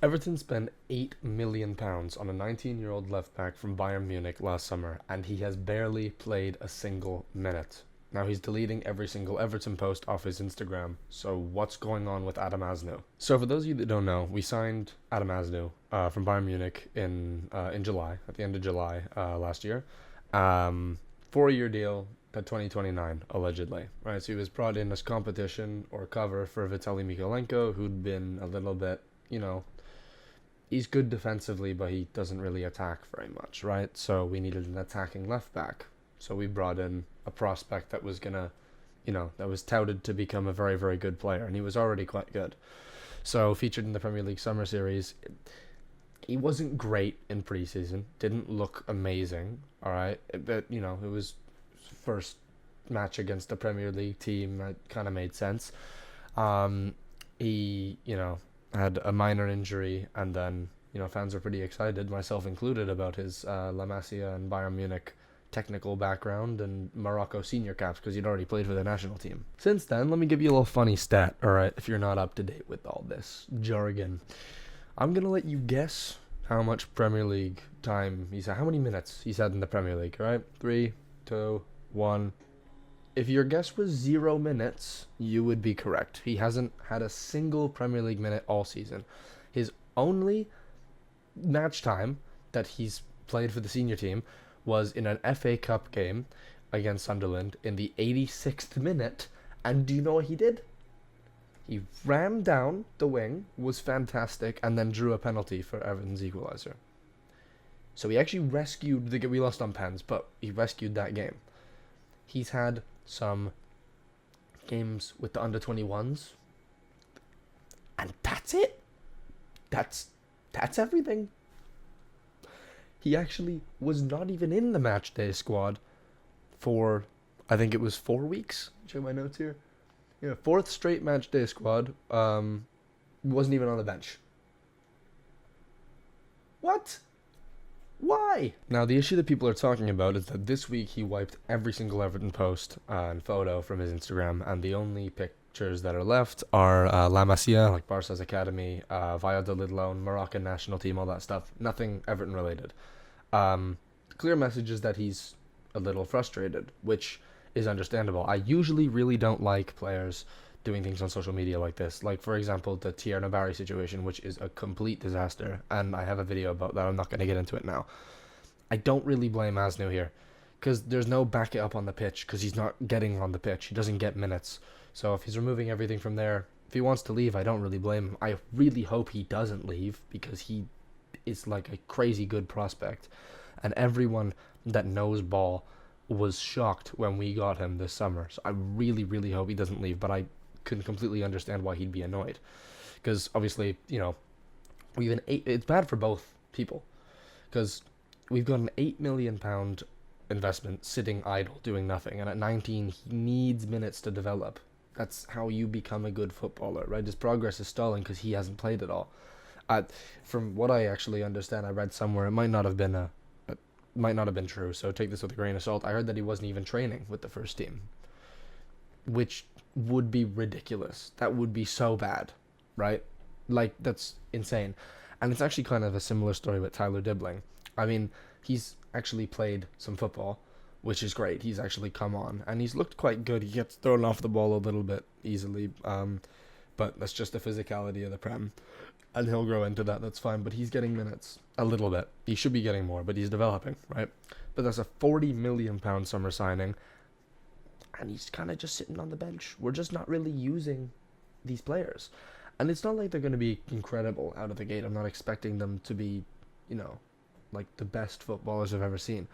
Everton spent £8 million on a 19-year-old left back from Bayern Munich last summer, and he has barely played a single minute. Now he's deleting every single Everton post off his Instagram. So what's going on with aznou? So for those of you that don't know, we signed aznou from Bayern Munich in July, at the end of July last year, 4-year deal to 2029 allegedly. Right, so he was brought in as competition or cover for Vitaly Mykolenko, who'd been a little bit, he's good defensively, but he doesn't really attack very much, right? So we needed an attacking left back. So we brought in a prospect that was gonna, that was touted to become a very, very good player, and he was already quite good. So featured in the Premier League Summer Series, he wasn't great in preseason. Didn't look amazing. All right, but it was first match against the Premier League team. That kind of made sense. He, had a minor injury, and then fans were pretty excited, myself included, about his La Masia and Bayern Munich technical background and Morocco senior caps because he'd already played for the national team. Since then, let me give you a little funny stat, alright, if you're not up to date with all this jargon. I'm gonna let you guess how much Premier League time he's had, how many minutes he's had in the Premier League, alright? 3, 2, 1. If your guess was 0 minutes, you would be correct. He hasn't had a single Premier League minute all season. His only match time that he's played for the senior team was in an FA Cup game against Sunderland in the 86th minute. And do you know what he did? He ran down the wing, was fantastic, and then drew a penalty for Everton's equaliser. So he actually rescued the game. We lost on pens, but he rescued that game. He's had some games with the under-21s, and that's it. That's everything. He actually was not even in the match day squad for, I think it was 4 weeks. Check my notes here. Yeah, fourth straight match day squad. Wasn't even on the bench. What? Why? Now, the issue that people are talking about is that this week he wiped every single Everton post and photo from his Instagram, and the only pictures that are left are La Masia, like Barca's academy, Valladolid loan, Moroccan national team, all that stuff. Nothing Everton related. Clear message is that he's a little frustrated, which is understandable. I usually really don't like players doing things on social media like this. Like, for example, the Thierry Nabari situation, which is a complete disaster, and I have a video about that. I'm not going to get into it now. I don't really blame aznou here, because there's no back it up on the pitch, because he's not getting on the pitch. He doesn't get minutes. So if he's removing everything from there, if he wants to leave, I don't really blame him. I really hope he doesn't leave, because he is like a crazy good prospect, and everyone that knows ball was shocked when we got him this summer. So I really, really hope he doesn't leave, but I can completely understand why he'd be annoyed, because obviously, it's bad for both people, because we've got an £8 million investment sitting idle doing nothing, and at 19 he needs minutes to develop. That's how you become a good footballer, right? His progress is stalling because he hasn't played at all. From what I actually understand, I read somewhere, it might not have been true, so take this with a grain of salt. I heard that he wasn't even training with the first team, which would be ridiculous. That would be so bad, right? Like, that's insane. And it's actually kind of a similar story with Tyler Dibbling. I mean, he's actually played some football, which is great. He's actually come on, and he's looked quite good. He gets thrown off the ball a little bit easily, but that's just the physicality of the Prem, and he'll grow into that. That's fine, but he's getting minutes a little bit. He should be getting more, but he's developing, right? But that's a £40 million summer signing, and he's kind of just sitting on the bench. We're just not really using these players, and it's not like they're going to be incredible out of the gate. I'm not expecting them to be, like the best footballers I've ever seen,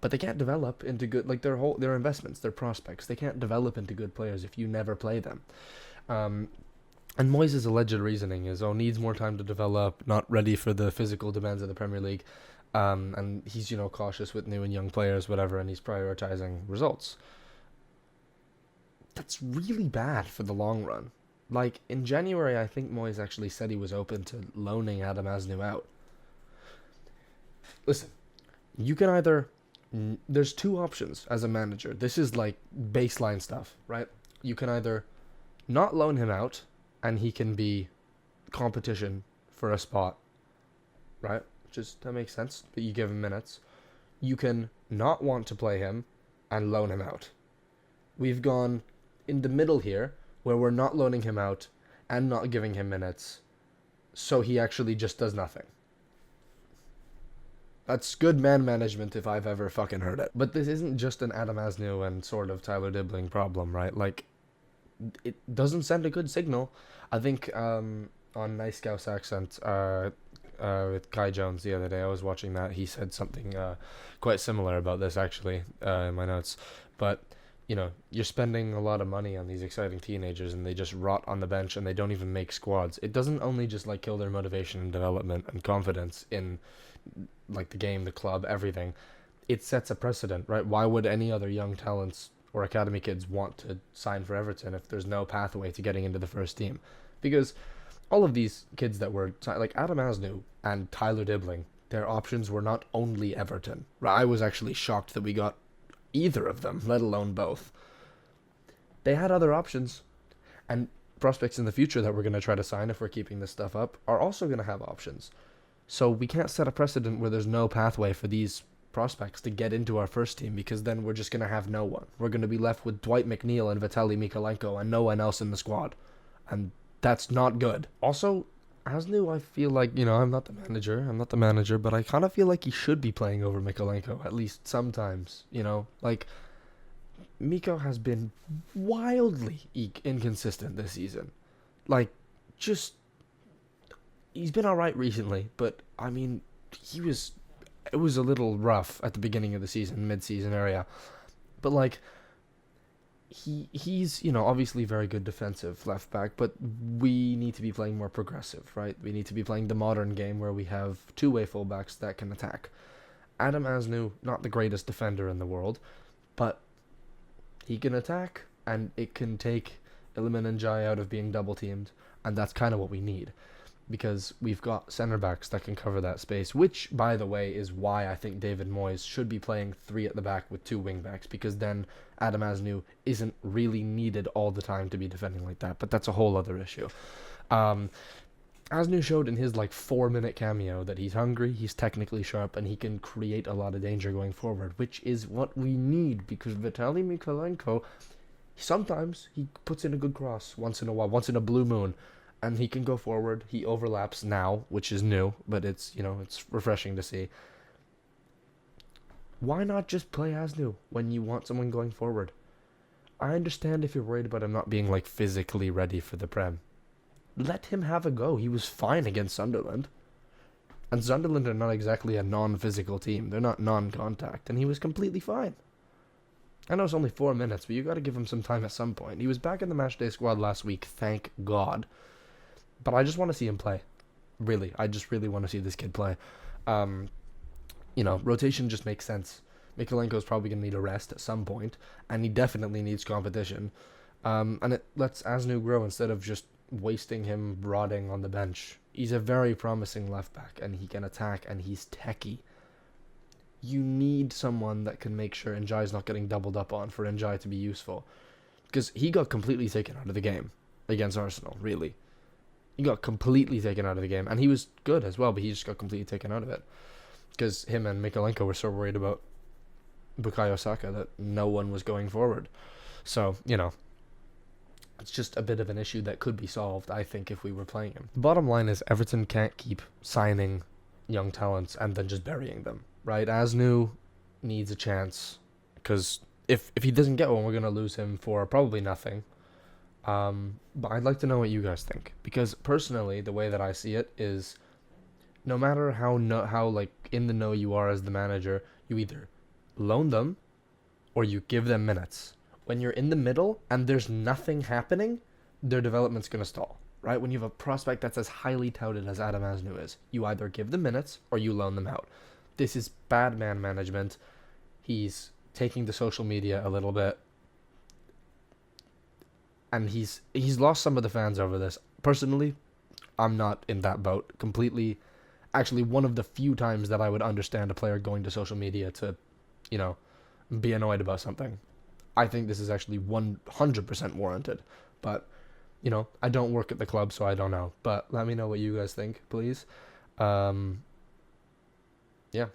but they can't develop into good, like their investments, their prospects. They can't develop into good players if you never play them. And Moyes' alleged reasoning is, needs more time to develop, not ready for the physical demands of the Premier League, and he's, cautious with new and young players, whatever, and he's prioritizing results. That's really bad for the long run. Like, in January, I think Moyes actually said he was open to loaning aznou out. Listen, you can either... There's two options as a manager. This is like baseline stuff, right? You can either not loan him out, and he can be competition for a spot, right? Just that makes sense. But you give him minutes. You can not want to play him and loan him out. We've gone in the middle here where we're not loaning him out and not giving him minutes, so he actually just does nothing. That's good man management if I've ever fucking heard it. But this isn't just an Adam Aznou and sort of Tyler Dibbling problem, right? Like, it doesn't send a good signal. I think on Nice Scouse Accent with Kai Jones the other day, I was watching that. He said something quite similar about this, actually, in my notes. But, you know, you're spending a lot of money on these exciting teenagers and they just rot on the bench and they don't even make squads. It doesn't only just, like, kill their motivation and development and confidence in, like, the game, the club, everything. It sets a precedent, right? Why would any other young talents or academy kids want to sign for Everton if there's no pathway to getting into the first team? Because all of these kids that were, like Adam Aznou and Tyler Dibbling, their options were not only Everton. I was actually shocked that we got either of them, let alone both. They had other options, and prospects in the future that we're going to try to sign if we're keeping this stuff up are also going to have options. So we can't set a precedent where there's no pathway for these prospects to get into our first team, because then we're just going to have no one. We're going to be left with Dwight McNeil and Vitaly Mykolenko and no one else in the squad. And that's not good. Also, Aznou, I feel like, you know, I'm not the manager, but I kind of feel like he should be playing over Mykolenko, at least sometimes, you know? Like, Miko has been wildly inconsistent this season. Like, just, he's been alright recently, but, I mean, it was a little rough at the beginning of the season, mid-season area. But, like, he's, you know, obviously very good defensive left back, but we need to be playing more progressive, right? We need to be playing the modern game where we have two-way fullbacks that can attack. Adam Aznou, not the greatest defender in the world, but he can attack, and it can take Iliman Ndiaye out of being double-teamed, and that's kind of what we need, because we've got centre-backs that can cover that space, which, by the way, is why I think David Moyes should be playing three at the back with two wing-backs, because then Adam Aznou isn't really needed all the time to be defending like that, but that's a whole other issue. Aznou showed in his, 4-minute cameo that he's hungry, he's technically sharp, and he can create a lot of danger going forward, which is what we need, because Vitaly Mykolenko, sometimes he puts in a good cross once in a while, once in a blue moon, and he can go forward. He overlaps now, which is new, but it's, you know, it's refreshing to see. Why not just play Aznou when you want someone going forward? I understand if you're worried about him not being, physically ready for the Prem. Let him have a go. He was fine against Sunderland. And Sunderland are not exactly a non-physical team. They're not non-contact, and he was completely fine. I know it's only 4 minutes, but you got to give him some time at some point. He was back in the matchday squad last week, thank God. But I just want to see him play. Really. I just really want to see this kid play. You know, rotation just makes sense. Mykolenko's probably going to need a rest at some point, and he definitely needs competition. And it lets Aznou grow instead of just wasting him rotting on the bench. He's a very promising left back, and he can attack, and he's techie. You need someone that can make sure Ndiaye's not getting doubled up on for Ndiaye to be useful. Because he got completely taken out of the game against Arsenal, really. He got completely taken out of the game, and he was good as well, but he just got completely taken out of it. Because him and Mykolenko were so worried about Bukayo Saka that no one was going forward. So, you know, it's just a bit of an issue that could be solved, I think, if we were playing him. The bottom line is Everton can't keep signing young talents and then just burying them, right? Aznou needs a chance, because if he doesn't get one, we're going to lose him for probably nothing. But I'd like to know what you guys think, because personally, the way that I see it is, no matter how in the know you are as the manager, you either loan them or you give them minutes. When you're in the middle and there's nothing happening, their development's going to stall, right? When you have a prospect that's as highly touted as Adam Aznou is, you either give them minutes or you loan them out. This is bad man management. He's taking to social media a little bit, and he's lost some of the fans over this. Personally, I'm not in that boat completely. Actually, one of the few times that I would understand a player going to social media to, you know, be annoyed about something. I think this is actually 100% warranted. But I don't work at the club, so I don't know. But let me know what you guys think, please. Um, yeah.